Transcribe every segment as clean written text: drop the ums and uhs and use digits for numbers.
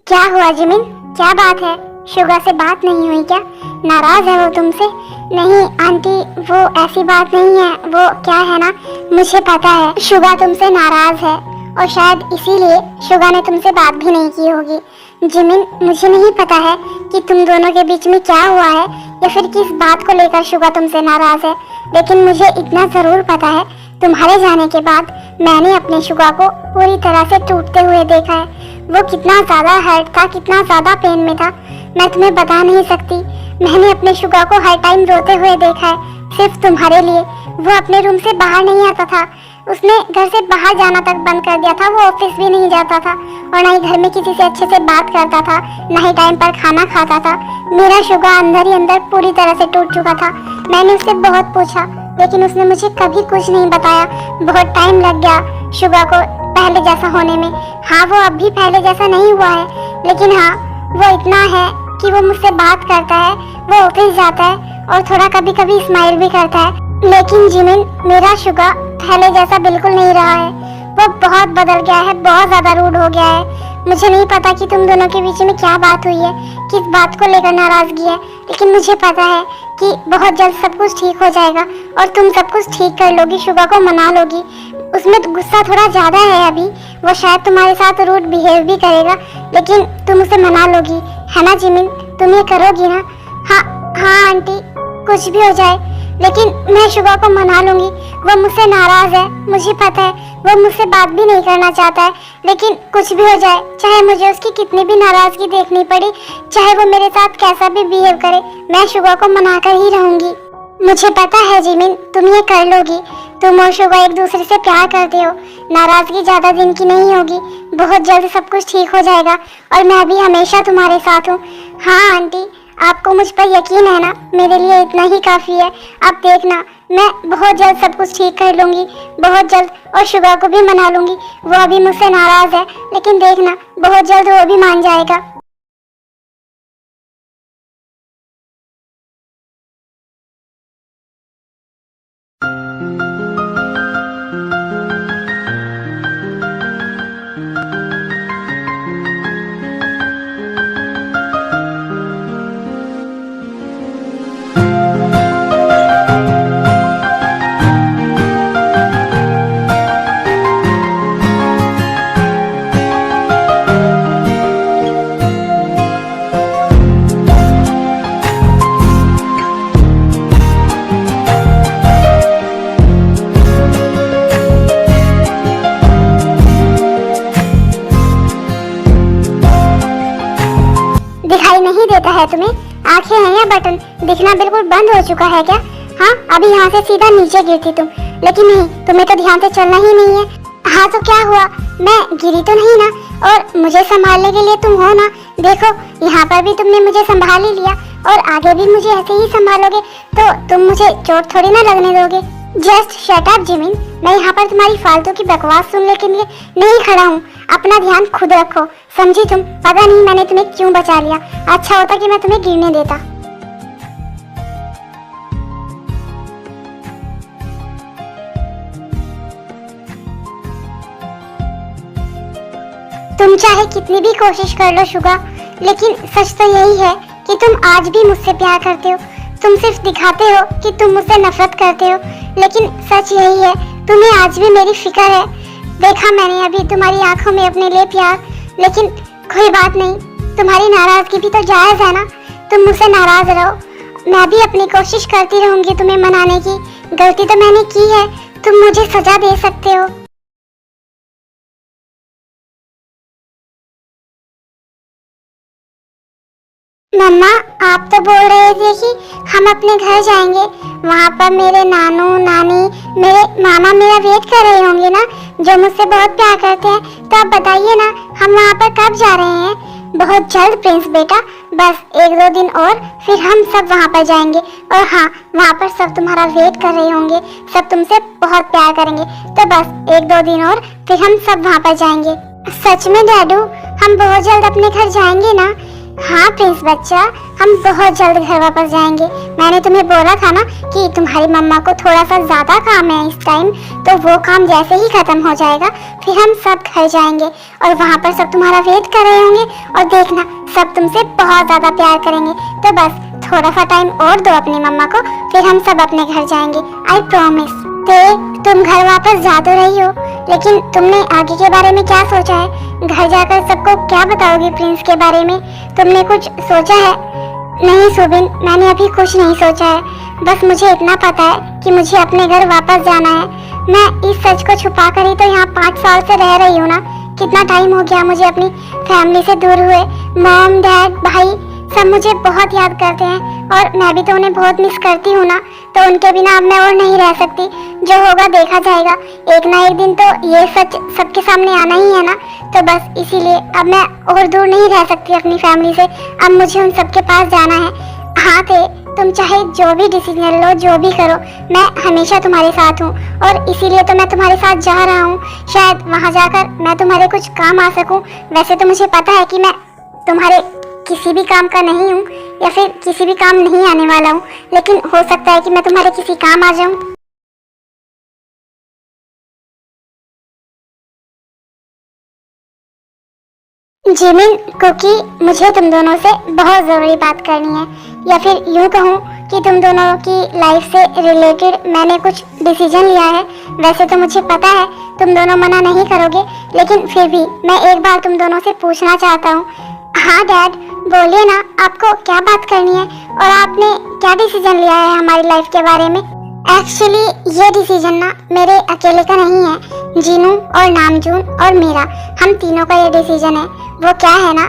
क्या हुआ जिमिन? क्या बात है? शुगा से बात नहीं हुई क्या? नाराज है वो तुमसे? नहीं आंटी, वो ऐसी बात नहीं है। वो क्या है ना, मुझे पता है शुगा तुमसे नाराज है और शायद इसीलिए शुगा ने तुमसे बात भी नहीं की होगी। जिमिन, मुझे नहीं पता है कि तुम दोनों के बीच में क्या हुआ है या फिर किस बात को लेकर शुगा तुमसे नाराज है, लेकिन मुझे इतना जरूर पता है तुम्हारे जाने के बाद मैंने अपने शुगा को पूरी तरह से टूटते हुए देखा है। वो कितना ज्यादा हर्ट था, कितना ज्यादा पेन में था, मैं तुम्हें बता नहीं सकती। मैंने अपने शुगा को हर टाइम रोते हुए देखा है, सिर्फ तुम्हारे लिए। वो अपने रूम से बाहर नहीं आता था, उसने घर से बाहर जाना तक बंद कर दिया था। वो ऑफिस भी नहीं जाता था और ना ही घर में किसी से अच्छे से बात करता था, ना ही टाइम पर खाना खाता था। मेरा शुगा अंदर ही अंदर पूरी तरह से टूट चुका था। मैंने उससे बहुत पूछा, लेकिन उसने मुझे कभी कुछ नहीं बताया। बहुत टाइम लग गया शुगा को पहले जैसा होने में। हाँ, वो अब भी पहले जैसा नहीं हुआ है, लेकिन हाँ, वो इतना है कि वो मुझसे बात करता है, वो ऑफिस जाता है और थोड़ा कभी कभी स्माइल भी करता है। लेकिन जिमिन, मेरा शुगा पहले जैसा बिल्कुल नहीं रहा है। वो बहुत बदल गया है, बहुत ज्यादा रूड हो गया है। मुझे नहीं पता कि तुम दोनों के बीच में क्या बात हुई है, किस बात को लेकर नाराजगी है, लेकिन मुझे पता है कि बहुत जल्द सब कुछ ठीक हो जाएगा और तुम सब कुछ ठीक कर लोगी, शुगा को मना लोगी। उसमें तो गुस्सा थोड़ा ज्यादा है अभी, वो शायद तुम्हारे साथ रूड बिहेव भी करेगा, लेकिन तुम उसे मना लोगी, है ना जिमिन? तुम ये करोगी ना? हाँ हाँ आंटी, कुछ भी हो जाए लेकिन मैं शुगा को मना लूंगी। वो मुझसे नाराज है, मुझे पता है। वो मुझसे बात भी नहीं करना चाहता है, लेकिन कुछ भी हो जाए, चाहे मुझे उसकी कितनी भी नाराजगी देखनी पड़े, चाहे वो मेरे साथ कैसा भी बिहेव करे, मैं शुगा को मना कर ही रहूंगी। मुझे पता है जिमिन, तुम ये कर लोगी। तुम और शुगा एक दूसरे से प्यार करते हो, नाराजगी ज्यादा दिन की नहीं होगी, बहुत जल्द सब कुछ ठीक हो जाएगा और मैं भी हमेशा तुम्हारे साथ हूँ। हाँ आंटी, आपको मुझ पर यकीन है ना? मेरे लिए इतना ही काफी है। आप देखना, मैं बहुत जल्द सब कुछ ठीक कर लूंगी, बहुत जल्द, और शुगा को भी मना लूंगी। वो अभी मुझसे नाराज है, लेकिन देखना बहुत जल्द वो भी मान जाएगा। दिखाई नहीं देता है तुम्हें? आंखें हैं या बटन? दिखना बिल्कुल बंद हो चुका है क्या? हाँ, अभी यहाँ से सीधा नीचे गिरती तुम, लेकिन नहीं, तुम्हें तो ध्यान से चलना ही नहीं है। हाँ तो क्या हुआ, मैं गिरी तो नहीं ना? और मुझे संभालने के लिए तुम हो ना? देखो, यहाँ पर भी तुमने मुझे संभाल ही लिया और आगे भी मुझे ऐसे ही संभालोगे तो तुम मुझे चोट थोड़ी ना लगने दोगे। जस्ट शट अप जिमिन, मैं यहाँ पर तुम्हारी फालतू की बकवास सुनने के लिए नहीं खड़ा हूँ। अपना ध्यान खुद रखो, समझी तुम? पता नहीं मैंने तुम्हें क्यों बचा लिया, अच्छा होता कि मैं तुम्हें गिरने देता। तुम चाहे कितनी भी कोशिश कर लो शुगा, लेकिन सच तो यही है कि तुम आज भी मुझसे प्यार करते हो। तुम सिर्फ दिखाते हो कि तुम मुझसे नफरत करते हो, लेकिन सच यही है, तुम्हें आज भी मेरी फिक्र है। देखा मैंने अभी तुम्हारी आंखों में अपने लिए प्यार, लेकिन कोई बात नहीं, तुम्हारी नाराजगी भी तो जायज है ना? तुम मुझसे नाराज रहो, मैं भी अपनी कोशिश करती रहूंगी तुम्हें मनाने की। गलती तो मैंने की है, तुम मुझे सजा दे सकते हो। मम्मा, आप तो बोल रहे थे कि हम अपने घर जाएंगे, वहाँ पर मेरे नानू नानी, मेरे मामा मेरा वेट कर रहे होंगे ना, जो मुझसे बहुत प्यार करते हैं। तो आप बताइए ना, हम वहाँ पर कब जा रहे हैं? बहुत जल्द प्रिंस बेटा, बस 1-2 दिन और फिर हम सब वहाँ पर जाएंगे। और हाँ, वहाँ पर सब तुम्हारा वेट कर रहे होंगे, सब तुमसे बहुत प्यार करेंगे। तो बस 1-2 दिन और फिर हम सब वहाँ पर जाएंगे। सच में डैडू, हम बहुत जल्द अपने घर जाएंगे ना? हाँ प्रिंस बच्चा, हम बहुत जल्द घर वापस जाएंगे। मैंने तुम्हें बोला था ना कि तुम्हारी मम्मा को थोड़ा सा ज़्यादा काम है इस टाइम, तो वो काम जैसे ही ख़त्म हो जाएगा फिर हम सब घर जाएंगे और वहाँ पर सब तुम्हारा वेट कर रहे होंगे और देखना सब तुमसे बहुत ज़्यादा प्यार करेंगे। तो बस थोड़ा सा टाइम और दो अपनी मम्मा को, फिर हम सब अपने घर जाएंगे, आई प्रॉमिस। तुम घर वापस जा तो रही हो, लेकिन तुमने आगे के बारे में क्या सोचा है? घर जाकर सबको क्या बताओगी प्रिंस के बारे में? तुमने कुछ सोचा है? नहीं सुबिन, मैंने अभी कुछ नहीं सोचा है। बस मुझे इतना पता है कि मुझे अपने घर वापस जाना है। मैं इस सच को छुपा कर ही तो यहाँ 5 साल से रह रही हूँ ना। कितना टाइम हो गया मुझे अपनी फैमिली से दूर हुए। मॉम, डैड, भाई सब मुझे बहुत याद करते हैं और मैं भी तो उन्हें बहुत मिस करती हूँ ना। तो उनके बिना अब मैं और नहीं रह सकती। जो होगा देखा जाएगा, एक ना एक दिन तो ये सच सबके सामने आना ही है ना। तो बस इसीलिए अब मैं और दूर नहीं रह सकती अपनी फैमिली से। अब मुझे उन सबके पास जाना है। हाँ तुम चाहे जो भी डिसीजन लो, जो भी करो, मैं हमेशा तुम्हारे साथ हूँ और इसीलिए तो मैं तुम्हारे साथ जा रहा हूँ। शायद वहाँ जाकर मैं तुम्हारे कुछ काम आ सकूँ। वैसे तो मुझे पता है कि मैं तुम्हारे किसी भी काम का नहीं हूँ या फिर किसी भी काम नहीं आने वाला हूँ, लेकिन हो सकता है कि मैं तुम्हारे किसी काम आ जाऊँ। जिमिन, कुकी, मुझे तुम दोनों से बहुत ज़रूरी बात करनी है, या फिर यूँ कहूँ कि तुम दोनों की लाइफ से रिलेटेड मैंने कुछ डिसीजन लिया है। वैसे तो मुझे पता है तुम दोनों मना नहीं करोगे, लेकिन फिर भी मैं एक बार तुम दोनों से पूछना चाहता हूँ। हाँ डैड, बोलिए ना, आपको क्या बात करनी है और आपने क्या डिसीजन लिया है हमारी लाइफ के बारे में? एक्चुअली ये डिसीजन ना मेरे अकेले का नहीं है, जीनू और नामजून और मेरा, हम तीनों का ये डिसीजन है। वो क्या है ना,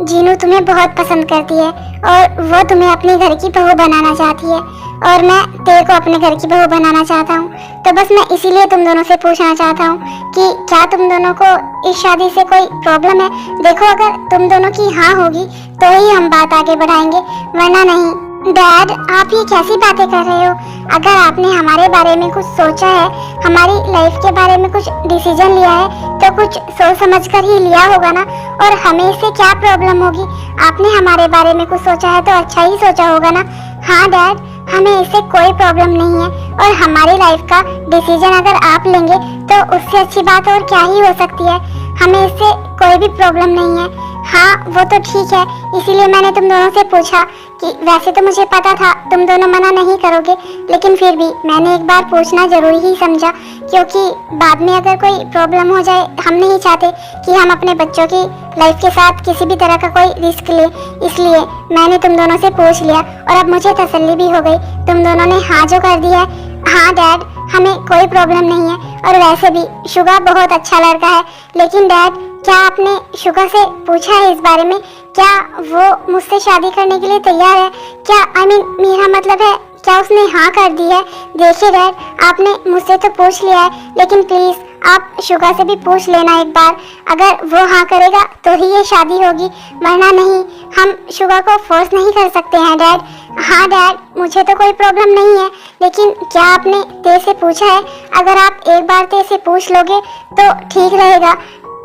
जीनू तुम्हें बहुत पसंद करती है और वो तुम्हें अपने घर की बहू बनाना चाहती है और मैं तेरे को अपने घर की बहू बनाना चाहता हूँ। तो बस मैं इसीलिए तुम दोनों से पूछना चाहता हूँ कि क्या तुम दोनों को इस शादी से कोई प्रॉब्लम है? देखो, अगर तुम दोनों की हाँ होगी तो ही हम बात आगे बढ़ाएंगे, वरना नहीं। डैड, आप ये कैसी बातें कर रहे हो? अगर आपने हमारे बारे में कुछ सोचा है, हमारी लाइफ के बारे में कुछ डिसीजन लिया है, तो कुछ सोच समझ कर ही लिया होगा ना। और हमें इससे क्या प्रॉब्लम होगी? आपने हमारे बारे में कुछ सोचा है तो अच्छा ही सोचा होगा ना। हाँ डैड, हमें इससे कोई प्रॉब्लम नहीं है और हमारी लाइफ का डिसीजन अगर आप लेंगे तो उससे अच्छी बात और क्या ही हो सकती है। हमें इससे कोई भी प्रॉब्लम नहीं है। हाँ वो तो ठीक है, इसीलिए मैंने तुम दोनों से पूछा कि वैसे तो मुझे पता था तुम दोनों मना नहीं करोगे, लेकिन फिर भी मैंने एक बार पूछना जरूरी ही समझा, क्योंकि बाद में अगर कोई प्रॉब्लम हो जाए, हम नहीं चाहते कि हम अपने बच्चों की लाइफ के साथ किसी भी तरह का कोई रिस्क ले। इसलिए मैंने तुम दोनों से पूछ लिया और अब मुझे तसल्ली भी हो गई, तुम दोनों ने हाँ जो कर दिया है। हाँ डैड, हमें कोई प्रॉब्लम नहीं है और वैसे भी शुगा बहुत अच्छा लड़का है। लेकिन डैड, क्या आपने शुगा से पूछा है इस बारे में? क्या वो मुझसे शादी करने के लिए तैयार है? क्या मेरा मतलब है, क्या उसने हाँ कर दी है? देखिए डैड, आपने मुझसे तो पूछ लिया है, लेकिन प्लीज़ आप शुगा से भी पूछ लेना एक बार। अगर वो हाँ करेगा तो ही ये शादी होगी, वरना नहीं। हम शुगा को फोर्स नहीं कर सकते हैं डैड। हाँ डैड, मुझे तो कोई प्रॉब्लम नहीं है, लेकिन क्या आपने तेरे से पूछा है? अगर आप एक बार तेरे से पूछ लोगे तो ठीक रहेगा।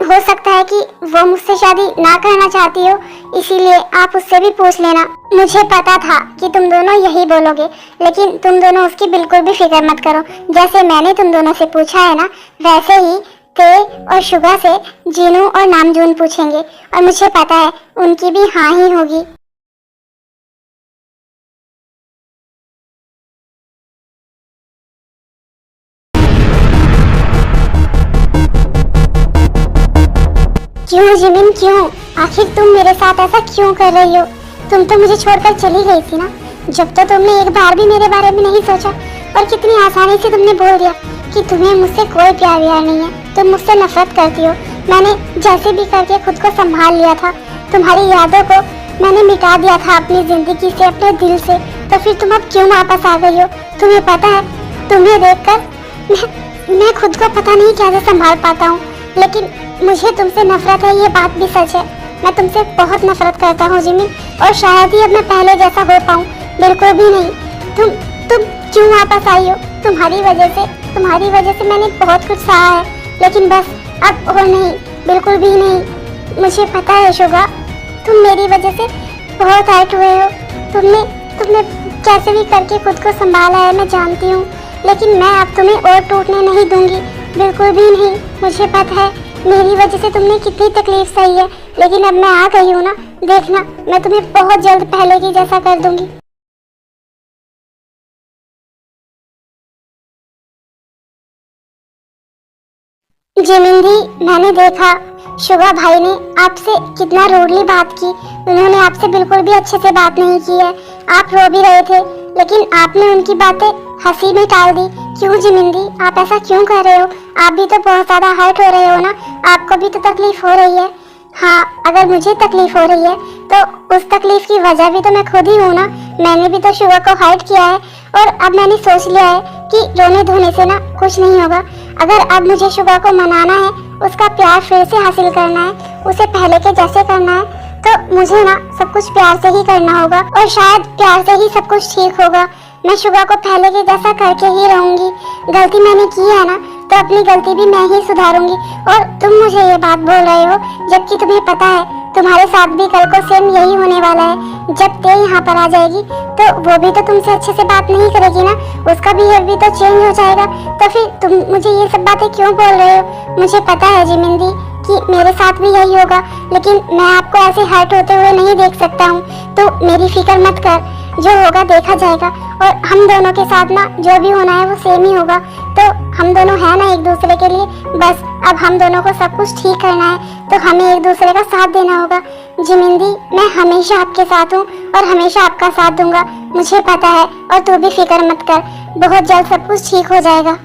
हो सकता है कि वो मुझसे शादी ना करना चाहती हो, इसीलिए आप उससे भी पूछ लेना। मुझे पता था कि तुम दोनों यही बोलोगे, लेकिन तुम दोनों उसकी बिल्कुल भी फिक्र मत करो। जैसे मैंने तुम दोनों से पूछा है ना, वैसे ही ते और शुगा से जीनू और नामजून पूछेंगे और मुझे पता है उनकी भी हाँ ही होगी। क्यों जिमिन, क्यों? आखिर तुम मेरे साथ ऐसा क्यों कर रही हो? तुम तो मुझे छोड़कर चली गई थी ना। जब तो तुमने एक बार भी मेरे बारे में नहीं सोचा और कितनी आसानी से तुमने बोल दिया कि तुम्हें मुझसे कोई प्यार व्यार नहीं है, तुम मुझसे नफरत करती हो। मैंने जैसे भी करके खुद को संभाल लिया था, तुम्हारी यादों को मैंने मिटा दिया था अपनी जिंदगी से, अपने दिल से। तो फिर तुम अब क्यों वापस आ गई हो? तुम्हें पता है, तुम्हें देखकर मैं खुद को पता नहीं कैसे संभाल पाता हूँ। लेकिन मुझे तुमसे नफरत है, ये बात भी सच है। मैं तुमसे बहुत नफरत करता हूँ जिमिन, और शायद ही अब मैं पहले जैसा हो पाऊँ। बिल्कुल भी नहीं। तुम क्यों वापस आई हो? तुम्हारी वजह से मैंने बहुत कुछ सहा है, लेकिन बस अब और नहीं, बिल्कुल भी नहीं। मुझे पता है शुगा, तुम मेरी वजह से बहुत हर्ट हुए हो, तुमने तुमने कैसे भी करके खुद को संभाला है, मैं जानती हूँ, लेकिन मैं अब तुम्हें और टूटने नहीं दूंगी, बिल्कुल भी नहीं। मुझे पता है मेरी वजह से तुमने कितनी तकलीफ सही है, लेकिन अब मैं आ गई हूँ ना, देखना मैं तुम्हें बहुत जल्द पहले की जैसा कर दूंगी। जिमिंदी, मैंने देखा शुगा भाई ने आपसे कितना रूडली बात की। उन्होंने आपसे बिल्कुल भी अच्छे से बात नहीं की है। आप रो भी रहे थे, लेकिन आपने उनकी बातें हंसी में टाल दी। क्यों जिमिंदी, आप ऐसा क्यों कर रहे हो? आप भी तो बहुत ज्यादा हर्ट हो रहे हो ना, आपको भी तो तकलीफ हो रही है। हाँ, अगर मुझे तकलीफ हो रही है तो उस तकलीफ की वजह भी तो मैं खुद ही हूँ ना। मैंने भी तो शुगा को हर्ट किया है, और अब मैंने सोच लिया है कि रोने धोने से ना कुछ नहीं होगा। अगर अब मुझे शुगा को मनाना है, उसका प्यार फिर से हासिल करना है, उसे पहले के जैसे करना है, तो मुझे ना सब कुछ प्यार से ही करना होगा, और शायद प्यार से ही सब कुछ ठीक होगा। मैं शुगा को पहले के जैसा करके ही रहूंगी। गलती मैंने की है ना, तो अपनी गलती भी मैं ही सुधारूंगी। और तुम मुझे ये बात बोल रहे हो, जबकि तुम्हें पता है तुम्हारे साथ भी कल को सेम यही होने वाला है। जब ते यहाँ पर आ जाएगी तो वो भी तो तुमसे अच्छे से बात नहीं करेगी ना, उसका बिहेव भी तो चेंज हो जाएगा। तो फिर तुम मुझे ये सब बातें क्यों बोल रहे हो? मुझे पता है जिमिंदी कि मेरे साथ भी यही होगा, लेकिन मैं आपको ऐसे हर्ट होते हुए नहीं देख सकता हूँ। तो मेरी फिक्र मत कर, जो होगा देखा जाएगा, और हम दोनों के साथ ना जो भी होना है वो सेम ही होगा। तो हम दोनों हैं ना एक दूसरे के लिए, बस अब हम दोनों को सब कुछ ठीक करना है, तो हमें एक दूसरे का साथ देना होगा। जिमिंदी, मैं हमेशा आपके साथ हूँ और हमेशा आपका साथ दूंगा, मुझे पता है। और तू भी फिक्र मत कर, बहुत जल्द सब कुछ ठीक हो जाएगा।